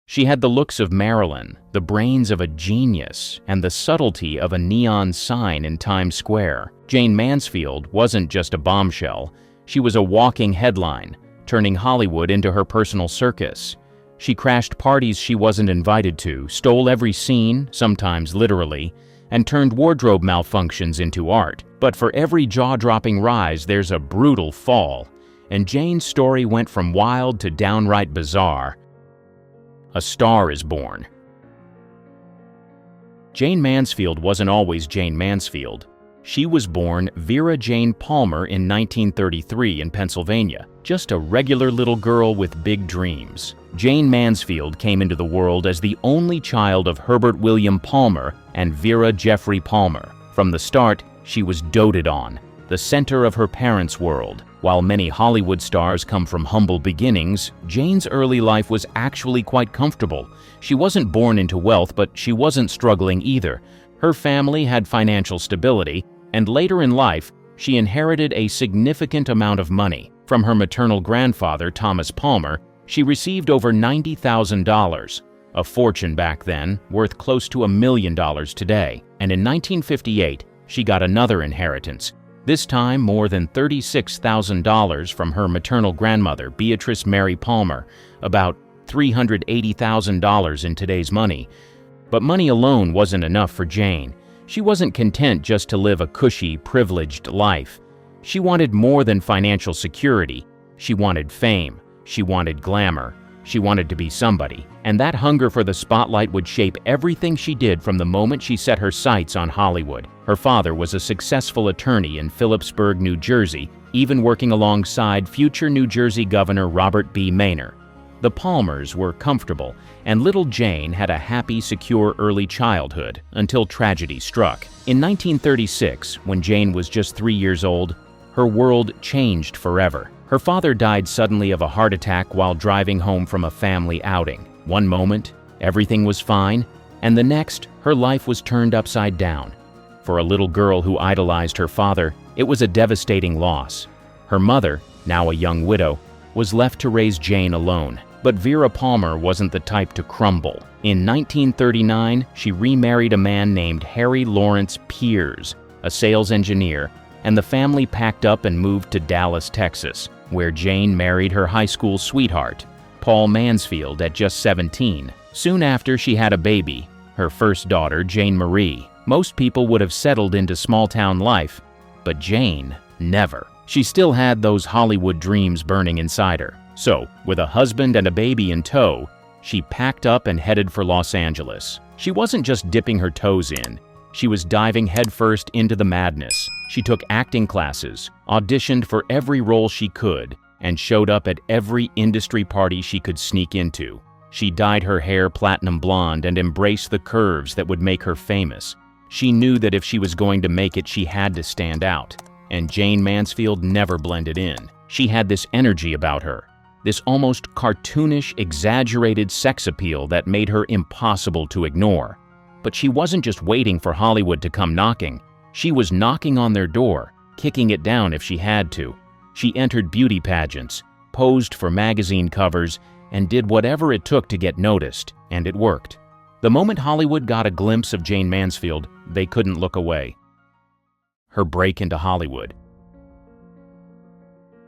She had the looks of Marilyn, the brains of a genius, and the subtlety of a neon sign in Times Square. Jayne Mansfield wasn't just a bombshell. She was a walking headline, turning Hollywood into her personal circus. She crashed parties she wasn't invited to, stole every scene, sometimes literally, and turned wardrobe malfunctions into art. But for every jaw-dropping rise, there's a brutal fall, and Jayne's story went from wild to downright bizarre. A star is born. Jayne Mansfield wasn't always Jayne Mansfield. She was born Vera Jane Palmer in 1933 in Pennsylvania, just a regular little girl with big dreams. Jayne Mansfield came into the world as the only child of Herbert William Palmer and Vera Jeffrey Palmer. From the start, she was doted on, the center of her parents' world. While many Hollywood stars come from humble beginnings, Jayne's early life was actually quite comfortable. She wasn't born into wealth, but she wasn't struggling either. Her family had financial stability, and later in life, she inherited a significant amount of money. From her maternal grandfather, Thomas Palmer, she received over $90,000, a fortune back then, worth close to $1 million today. And in 1958, she got another inheritance, this time more than $36,000 from her maternal grandmother, Beatrice Mary Palmer, about $380,000 in today's money. But money alone wasn't enough for Jayne. She wasn't content just to live a cushy, privileged life. She wanted more than financial security. She wanted fame. She wanted glamour. She wanted to be somebody. And that hunger for the spotlight would shape everything she did from the moment she set her sights on Hollywood. Her father was a successful attorney in Phillipsburg, New Jersey, even working alongside future New Jersey Governor Robert B. Maynor. The Palmers were comfortable, and little Jayne had a happy, secure early childhood until tragedy struck. In 1936, when Jayne was just 3 years old, her world changed forever. Her father died suddenly of a heart attack while driving home from a family outing. One moment, everything was fine, and the next, her life was turned upside down. For a little girl who idolized her father, it was a devastating loss. Her mother, now a young widow, was left to raise Jayne alone. But Vera Palmer wasn't the type to crumble. In 1939, she remarried a man named Harry Lawrence Piers, a sales engineer, and the family packed up and moved to Dallas, Texas, where Jayne married her high school sweetheart, Paul Mansfield, at just 17. Soon after, she had a baby, her first daughter, Jane Marie. Most people would have settled into small-town life, but Jayne never. She still had those Hollywood dreams burning inside her. So, with a husband and a baby in tow, she packed up and headed for Los Angeles. She wasn't just dipping her toes in. She was diving headfirst into the madness. She took acting classes, auditioned for every role she could, and showed up at every industry party she could sneak into. She dyed her hair platinum blonde and embraced the curves that would make her famous. She knew that if she was going to make it, she had to stand out. And Jayne Mansfield never blended in. She had this energy about her, this almost cartoonish, exaggerated sex appeal that made her impossible to ignore. But she wasn't just waiting for Hollywood to come knocking. She was knocking on their door, kicking it down if she had to. She entered beauty pageants, posed for magazine covers, and did whatever it took to get noticed, and it worked. The moment Hollywood got a glimpse of Jayne Mansfield, they couldn't look away. Her break into Hollywood.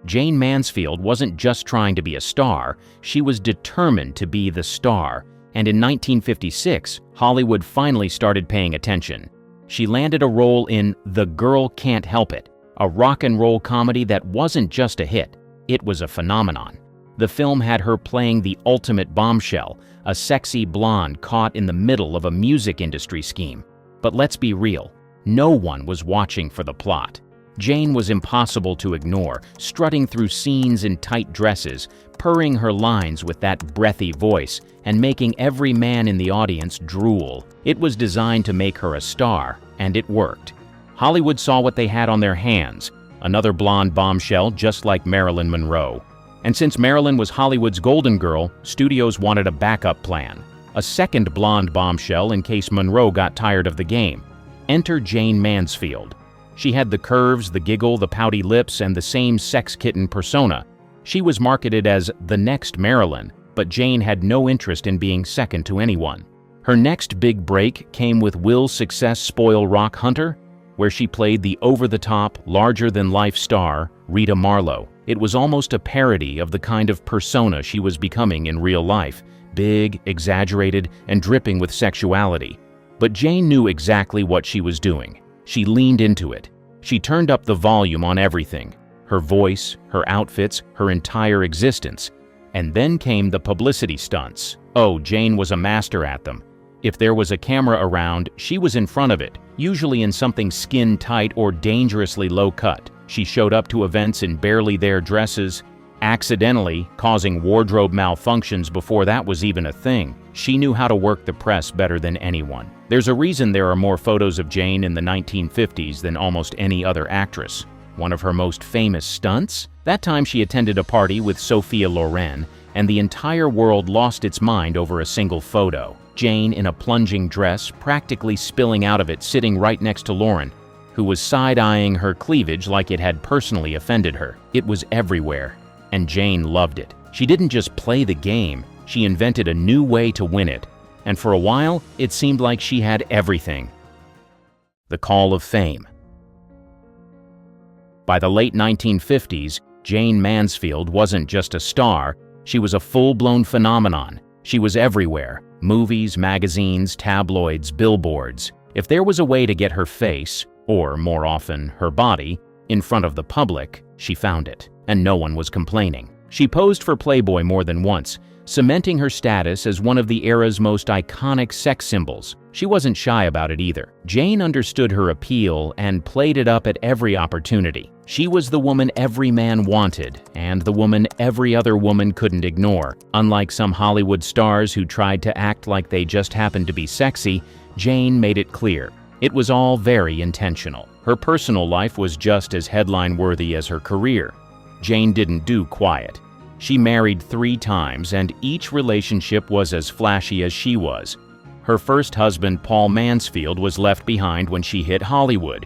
Jayne Mansfield wasn't just trying to be a star, she was determined to be the star. And in 1956, Hollywood finally started paying attention. She landed a role in The Girl Can't Help It, a rock and roll comedy that wasn't just a hit, it was a phenomenon. The film had her playing the ultimate bombshell, a sexy blonde caught in the middle of a music industry scheme. But let's be real, no one was watching for the plot. Jayne was impossible to ignore, strutting through scenes in tight dresses, purring her lines with that breathy voice, and making every man in the audience drool. It was designed to make her a star, and it worked. Hollywood saw what they had on their hands, another blonde bombshell just like Marilyn Monroe. And since Marilyn was Hollywood's golden girl, studios wanted a backup plan. A second blonde bombshell in case Monroe got tired of the game. Enter Jayne Mansfield. She had the curves, the giggle, the pouty lips, and the same sex kitten persona. She was marketed as the next Marilyn, but Jayne had no interest in being second to anyone. Her next big break came with Will Success Spoil Rock Hunter, where she played the over-the-top, larger-than-life star, Rita Marlowe. It was almost a parody of the kind of persona she was becoming in real life, big, exaggerated, and dripping with sexuality. But Jayne knew exactly what she was doing. She leaned into it. She turned up the volume on everything. Her voice, her outfits, her entire existence. And then came the publicity stunts. Oh, Jayne was a master at them. If there was a camera around, she was in front of it, usually in something skin-tight or dangerously low-cut. She showed up to events in barely there dresses, accidentally causing wardrobe malfunctions before that was even a thing. She knew how to work the press better than anyone. There's a reason there are more photos of Jayne in the 1950s than almost any other actress. One of her most famous stunts? That time she attended a party with Sophia Loren, and the entire world lost its mind over a single photo. Jayne in a plunging dress, practically spilling out of it, sitting right next to Lauren, who was side-eyeing her cleavage like it had personally offended her. It was everywhere, and Jayne loved it. She didn't just play the game, she invented a new way to win it, and for a while, it seemed like she had everything. The Call of Fame. By the late 1950s, Jayne Mansfield wasn't just a star, she was a full-blown phenomenon. She was everywhere. Movies, magazines, tabloids, billboards. If there was a way to get her face, or more often, her body, in front of the public, she found it, and no one was complaining. She posed for Playboy more than once, cementing her status as one of the era's most iconic sex symbols. She wasn't shy about it either. Jayne understood her appeal and played it up at every opportunity. She was the woman every man wanted, and the woman every other woman couldn't ignore. Unlike some Hollywood stars who tried to act like they just happened to be sexy, Jayne made it clear. It was all very intentional. Her personal life was just as headline-worthy as her career. Jayne didn't do quiet. She married 3 times, and each relationship was as flashy as she was. Her first husband, Paul Mansfield, was left behind when she hit Hollywood.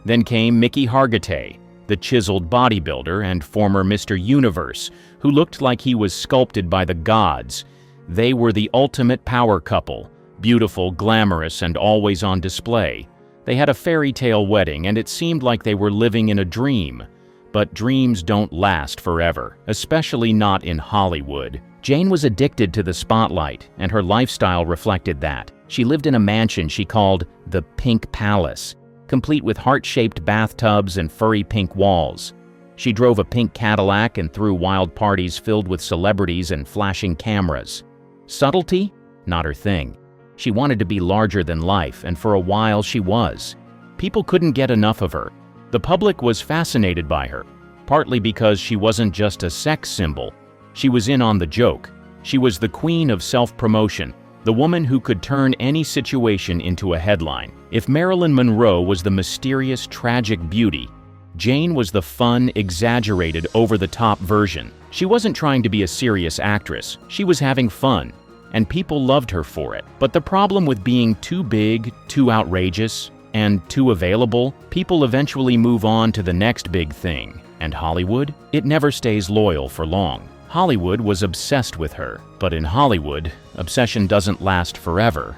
Then came Mickey Hargitay, the chiseled bodybuilder and former Mr. Universe, who looked like he was sculpted by the gods. They were the ultimate power couple, beautiful, glamorous, and always on display. They had a fairy tale wedding, and it seemed like they were living in a dream. But dreams don't last forever, especially not in Hollywood. Jayne was addicted to the spotlight, and her lifestyle reflected that. She lived in a mansion she called the Pink Palace, complete with heart-shaped bathtubs and furry pink walls. She drove a pink Cadillac and threw wild parties filled with celebrities and flashing cameras. Subtlety? Not her thing. She wanted to be larger than life, and for a while she was. People couldn't get enough of her. The public was fascinated by her, partly because she wasn't just a sex symbol. She was in on the joke. She was the queen of self-promotion, the woman who could turn any situation into a headline. If Marilyn Monroe was the mysterious, tragic beauty, Jayne was the fun, exaggerated, over-the-top version. She wasn't trying to be a serious actress. She was having fun, and people loved her for it. But the problem with being too big, too outrageous, and too available, people eventually move on to the next big thing. And Hollywood? It never stays loyal for long. Hollywood was obsessed with her, but in Hollywood, obsession doesn't last forever.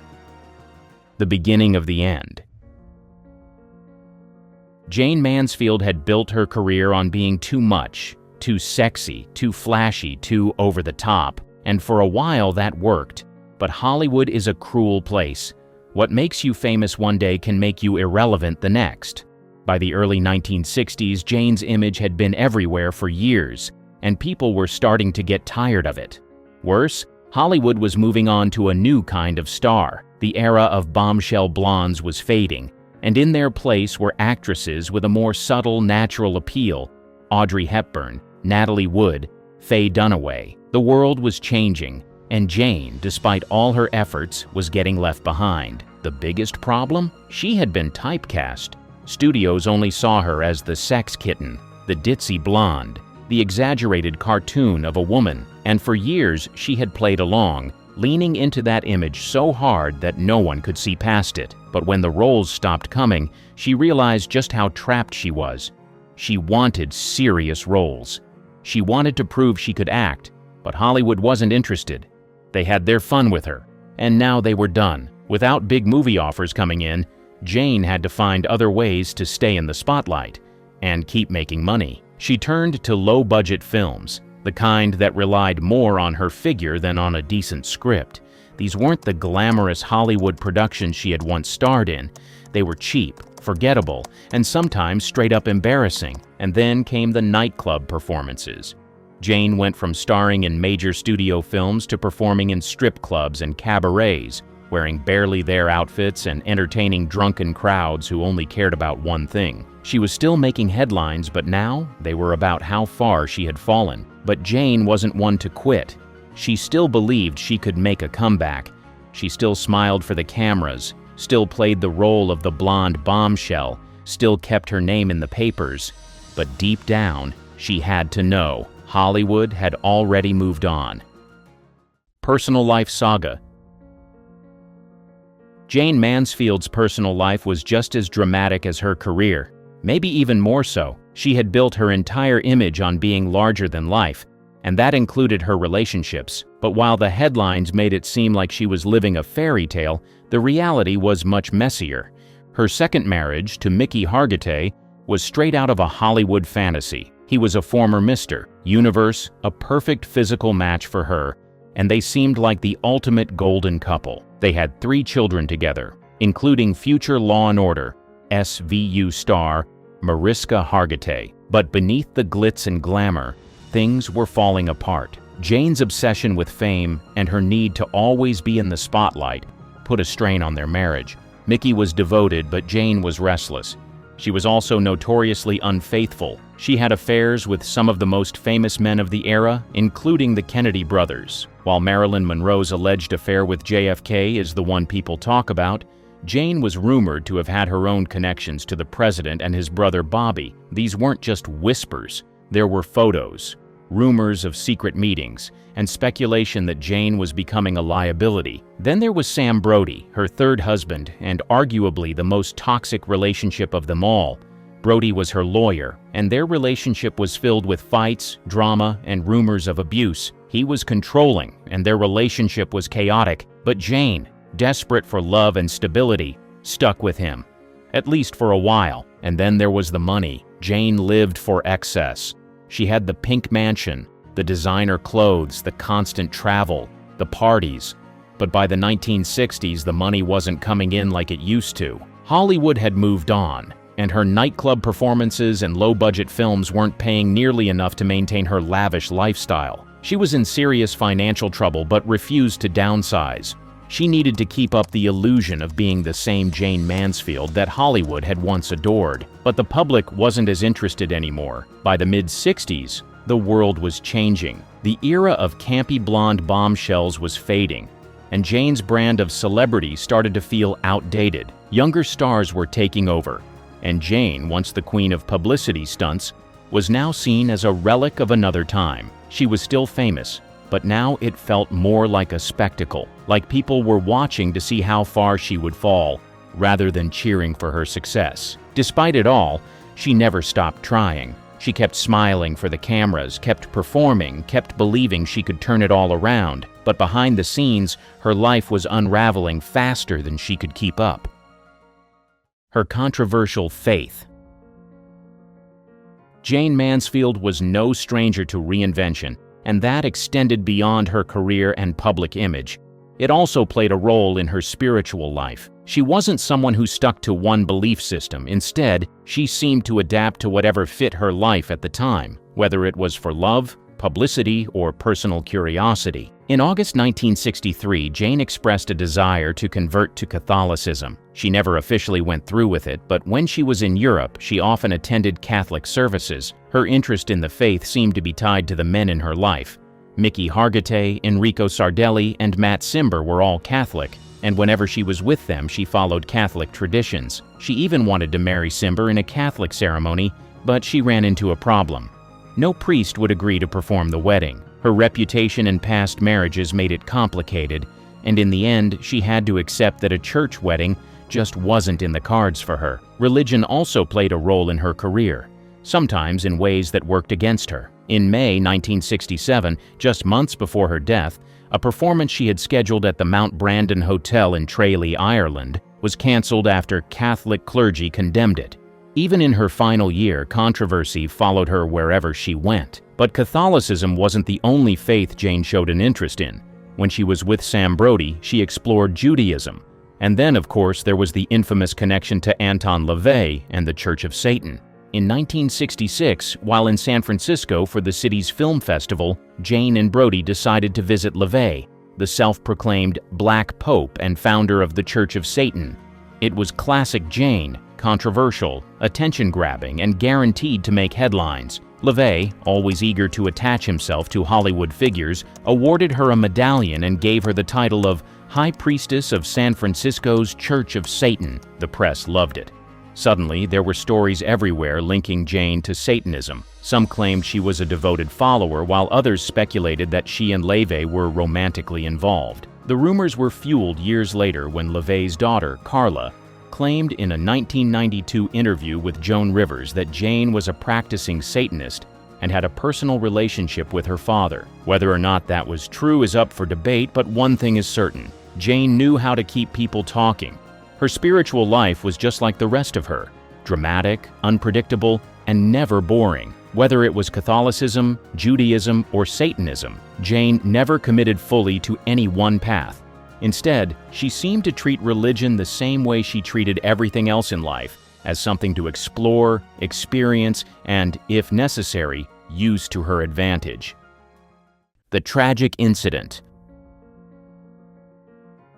The beginning of the end. Jayne Mansfield had built her career on being too much, too sexy, too flashy, too over the top, and for a while that worked. But Hollywood is a cruel place. What makes you famous one day can make you irrelevant the next. By the early 1960s, Jayne's image had been everywhere for years, and people were starting to get tired of it. Worse, Hollywood was moving on to a new kind of star. The era of bombshell blondes was fading, and in their place were actresses with a more subtle, natural appeal. Audrey Hepburn, Natalie Wood, Faye Dunaway. The world was changing, and Jayne, despite all her efforts, was getting left behind. The biggest problem? She had been typecast. Studios only saw her as the sex kitten, the ditzy blonde, the exaggerated cartoon of a woman, and for years she had played along, leaning into that image so hard that no one could see past it. But when the roles stopped coming, she realized just how trapped she was. She wanted serious roles. She wanted to prove she could act, But Hollywood wasn't interested. They had their fun with her, and now they were done. Without big movie offers coming in, Jayne had to find other ways to stay in the spotlight and keep making money. She turned to low-budget films, the kind that relied more on her figure than on a decent script. These weren't the glamorous Hollywood productions she had once starred in. They were cheap, forgettable, and sometimes straight-up embarrassing. And then came the nightclub performances. Jayne went from starring in major studio films to performing in strip clubs and cabarets, wearing barely there outfits and entertaining drunken crowds who only cared about one thing. She was still making headlines, but now they were about how far she had fallen. But Jayne wasn't one to quit. She still believed she could make a comeback. She still smiled for the cameras, still played the role of the blonde bombshell, still kept her name in the papers. But deep down, she had to know Hollywood had already moved on. Personal life saga. Jayne Mansfield's personal life was just as dramatic as her career, maybe even more so. She had built her entire image on being larger than life, and that included her relationships. But while the headlines made it seem like she was living a fairy tale, the reality was much messier. Her second marriage to Mickey Hargitay was straight out of a Hollywood fantasy. He was a former Mr. Universe, a perfect physical match for her, and they seemed like the ultimate golden couple. They had 3 children together, including future Law & Order SVU star Mariska Hargitay. But beneath the glitz and glamour, things were falling apart. Jayne's obsession with fame and her need to always be in the spotlight put a strain on their marriage. Mickey was devoted, but Jayne was restless. She was also notoriously unfaithful. She had affairs with some of the most famous men of the era, including the Kennedy brothers. While Marilyn Monroe's alleged affair with JFK is the one people talk about, Jayne was rumored to have had her own connections to the president and his brother Bobby. These weren't just whispers. There were photos, rumors of secret meetings, and speculation that Jayne was becoming a liability. Then there was Sam Brody, her third husband, and arguably the most toxic relationship of them all. Brody was her lawyer, and their relationship was filled with fights, drama, and rumors of abuse. He was controlling, and their relationship was chaotic. But Jayne, desperate for love and stability, stuck with him, at least for a while. And then there was the money. Jayne lived for excess. She had the pink mansion, the designer clothes, the constant travel, the parties. But by the 1960s, the money wasn't coming in like it used to. Hollywood had moved on, and her nightclub performances and low-budget films weren't paying nearly enough to maintain her lavish lifestyle. She was in serious financial trouble but refused to downsize. She needed to keep up the illusion of being the same Jayne Mansfield that Hollywood had once adored. But the public wasn't as interested anymore. By the mid-60s, the world was changing. The era of campy blonde bombshells was fading, and Jayne's brand of celebrity started to feel outdated. Younger stars were taking over, and Jayne, once the queen of publicity stunts, was now seen as a relic of another time. She was still famous, but now it felt more like a spectacle, like people were watching to see how far she would fall, rather than cheering for her success. Despite it all, she never stopped trying. She kept smiling for the cameras, kept performing, kept believing she could turn it all around. But behind the scenes, her life was unraveling faster than she could keep up. Her controversial faith. Jayne Mansfield was no stranger to reinvention, and that extended beyond her career and public image. It also played a role in her spiritual life. She wasn't someone who stuck to one belief system. Instead, she seemed to adapt to whatever fit her life at the time, whether it was for love, publicity, or personal curiosity. In August 1963, Jayne expressed a desire to convert to Catholicism. She never officially went through with it, but when she was in Europe, she often attended Catholic services. Her interest in the faith seemed to be tied to the men in her life. Mickey Hargitay, Enrico Sardelli, and Matt Cimber were all Catholic, and whenever she was with them, she followed Catholic traditions. She even wanted to marry Cimber in a Catholic ceremony, but she ran into a problem. No priest would agree to perform the wedding. Her reputation and past marriages made it complicated, and in the end, she had to accept that a church wedding just wasn't in the cards for her. Religion also played a role in her career, sometimes in ways that worked against her. In May 1967, just months before her death, a performance she had scheduled at the Mount Brandon Hotel in Tralee, Ireland, was cancelled after Catholic clergy condemned it. Even in her final year, controversy followed her wherever she went. But Catholicism wasn't the only faith Jayne showed an interest in. When she was with Sam Brody, she explored Judaism. And then, of course, there was the infamous connection to Anton LaVey and the Church of Satan. In 1966, while in San Francisco for the city's film festival, Jayne and Brody decided to visit LaVey, the self-proclaimed Black Pope and founder of the Church of Satan. It was classic Jayne, controversial, attention-grabbing, and guaranteed to make headlines. LaVey, always eager to attach himself to Hollywood figures, awarded her a medallion and gave her the title of High Priestess of San Francisco's Church of Satan. The press loved it. Suddenly, there were stories everywhere linking Jayne to Satanism. Some claimed she was a devoted follower, while others speculated that she and LaVey were romantically involved. The rumors were fueled years later when LaVey's daughter, Carla, claimed in a 1992 interview with Joan Rivers that Jayne was a practicing Satanist and had a personal relationship with her father. Whether or not that was true is up for debate, but one thing is certain: Jayne knew how to keep people talking. Her spiritual life was just like the rest of her, dramatic, unpredictable, and never boring. Whether it was Catholicism, Judaism, or Satanism, Jayne never committed fully to any one path. Instead, she seemed to treat religion the same way she treated everything else in life, as something to explore, experience, and, if necessary, use to her advantage. The tragic incident.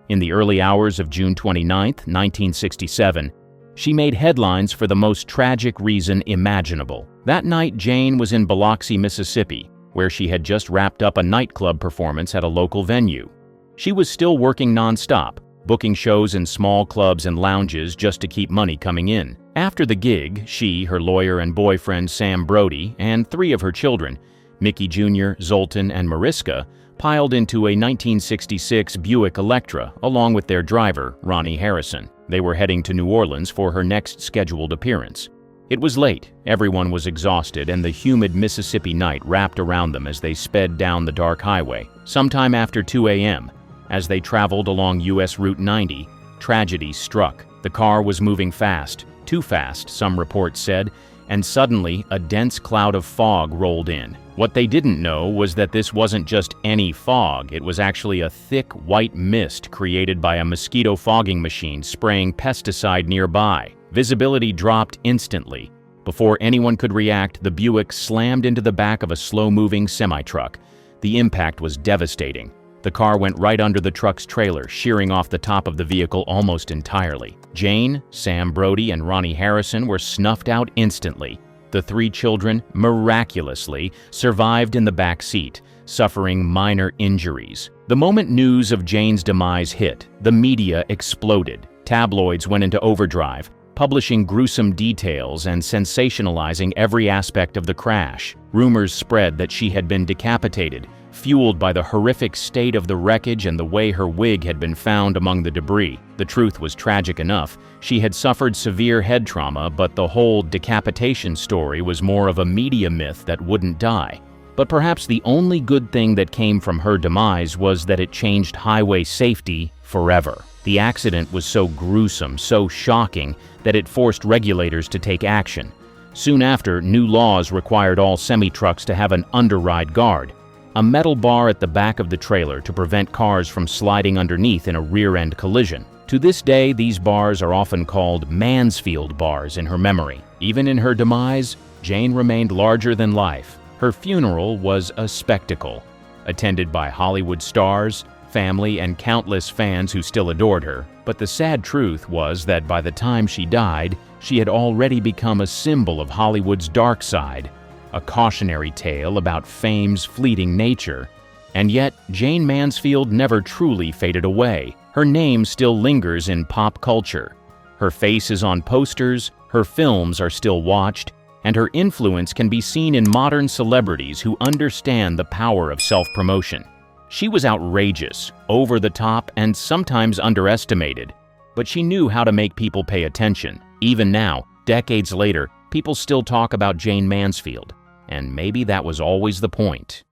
In the early hours of June 29, 1967, she made headlines for the most tragic reason imaginable. That night, Jayne was in Biloxi, Mississippi, where she had just wrapped up a nightclub performance at a local venue. She was still working nonstop, booking shows in small clubs and lounges just to keep money coming in. After the gig, she, her lawyer and boyfriend Sam Brody, and 3 of her children, Mickey Jr., Zoltan, and Mariska, piled into a 1966 Buick Electra along with their driver, Ronnie Harrison. They were heading to New Orleans for her next scheduled appearance. It was late, everyone was exhausted, and the humid Mississippi night wrapped around them as they sped down the dark highway. Sometime after 2 a.m., as they traveled along U.S. Route 90, tragedy struck. The car was moving fast, too fast, some reports said, and suddenly a dense cloud of fog rolled in. What they didn't know was that this wasn't just any fog, it was actually a thick white mist created by a mosquito fogging machine spraying pesticide nearby. Visibility dropped instantly. Before anyone could react, the Buick slammed into the back of a slow-moving semi-truck. The impact was devastating. The car went right under the truck's trailer, shearing off the top of the vehicle almost entirely. Jayne, Sam Brody, and Ronnie Harrison were snuffed out instantly. The 3 children, miraculously, survived in the back seat, suffering minor injuries. The moment news of Jayne's demise hit, the media exploded. Tabloids went into overdrive, publishing gruesome details and sensationalizing every aspect of the crash. Rumors spread that she had been decapitated, fueled by the horrific state of the wreckage and the way her wig had been found among the debris. The truth was tragic enough. She had suffered severe head trauma, but the whole decapitation story was more of a media myth that wouldn't die. But perhaps the only good thing that came from her demise was that it changed highway safety forever. The accident was so gruesome, so shocking, that it forced regulators to take action. Soon after, new laws required all semi-trucks to have an underride guard, a metal bar at the back of the trailer to prevent cars from sliding underneath in a rear-end collision. To this day, these bars are often called Mansfield bars in her memory. Even in her demise, Jayne remained larger than life. Her funeral was a spectacle, attended by Hollywood stars, family, and countless fans who still adored her. But the sad truth was that by the time she died, she had already become a symbol of Hollywood's dark side, a cautionary tale about fame's fleeting nature. And yet, Jayne Mansfield never truly faded away. Her name still lingers in pop culture. Her face is on posters, her films are still watched, and her influence can be seen in modern celebrities who understand the power of self-promotion. She was outrageous, over the top, and sometimes underestimated, but she knew how to make people pay attention. Even now, decades later, people still talk about Jayne Mansfield. and maybe that was always the point.